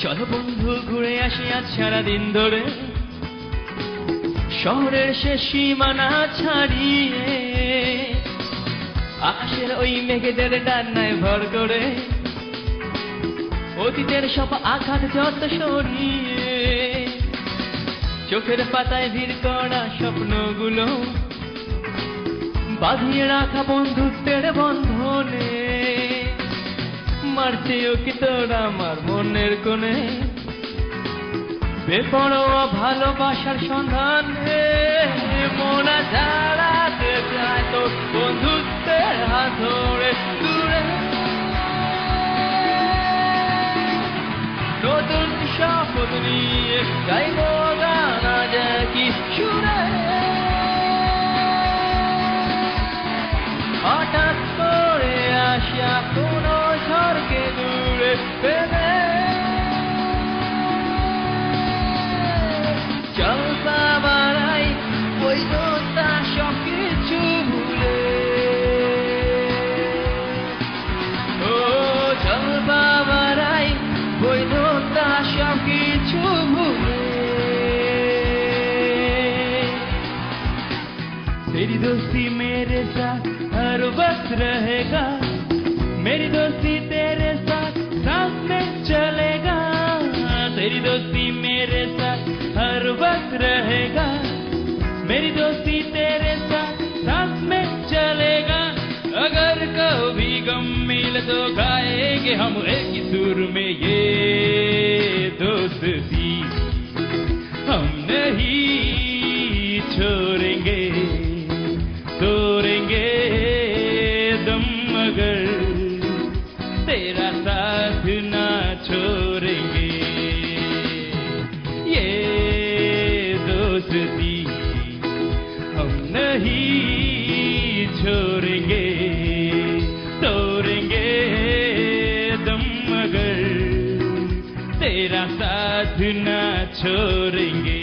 চলো বন্ধু ঘুরে আসি আজ সারাদিন ধরে শহরের শেষ সীমানা ছাড়িয়ে, আকাশের ওই মেঘেদের ডান্নায় ভর করে অতীতের সব আঘাত যত সরিয়ে, চোখের পাতায় ভিড় করা স্বপ্নগুলো বাঁধিয়ে রাখা বন্ধুত্বের বন্ধনে, মারছেও কি তোর আমার মনের কোণে বেপরোয়া ভালোবাসার সন্ধানে, মোরা ঝাড়াতে চায় তোর বন্ধুত্বের হাত ধরে দূরে, নতুন শপথ নিয়ে গাইব গান আজ কি সুরে, হঠাৎ করে আসা কোনো ঝড়কে দূরে ফেলে, চল বাবারাই বৈধতা সব কিছু ভুলে, ও চল বাবারাই বৈধতা সব কিছু ভুলে, तेरी दोस्ती मेरे साथ हर वक्त रहेगा, मेरी दोस्ती तेरे साथ साथ में चलेगा, तेरी दोस्ती मेरे साथ हर वक्त रहेगा, मेरी दोस्ती तेरे साथ साथ में चलेगा, अगर कभी गम मिले तो गाएंगे हम एक ही सुर में ये दोस्ती हम नहीं छोड़ेंगे, तोड़ेंगे दम मगर तेरा साथ ना छोड़ेंगे, ये दोस्ती हम नहीं छोड़ेंगे, तोड़ेंगे दम मगर तेरा साथ ना छोड़ेंगे।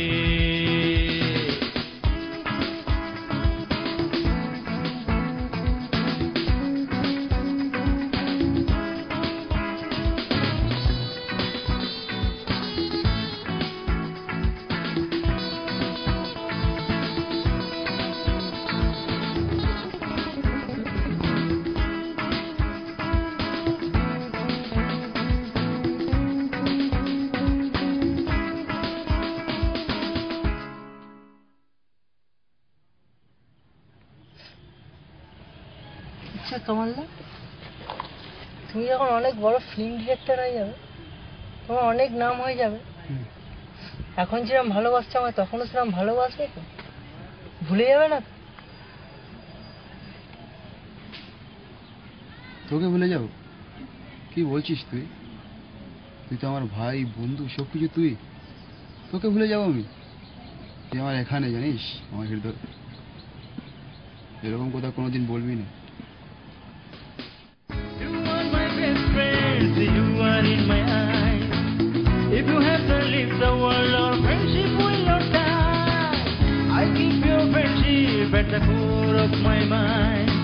আচ্ছা কমলদা, তুমি যখন অনেক বড় ফিল্ম ডিরেক্টর হয়ে যাবে, তোমার অনেক নাম হয়ে যাবে, এখন যেরকম ভালোবাসছে আমায় তখনও সেরকম ভালোবাসবে তো? ভুলে যাবে না? তোকে ভুলে যাবো? কি বলছিস তুই? তুই তো আমার ভাই, বন্ধু, সব কিছু তুই। তোকে ভুলে যাবো আমি? তুই আমার এখানে, জানিস, আমার হৃদয়। এরকম কথা কোনোদিন বলবি না। You are in my eyes. If you have to leave the world, our friendship will not die. I keep your friendship at the core of my mind.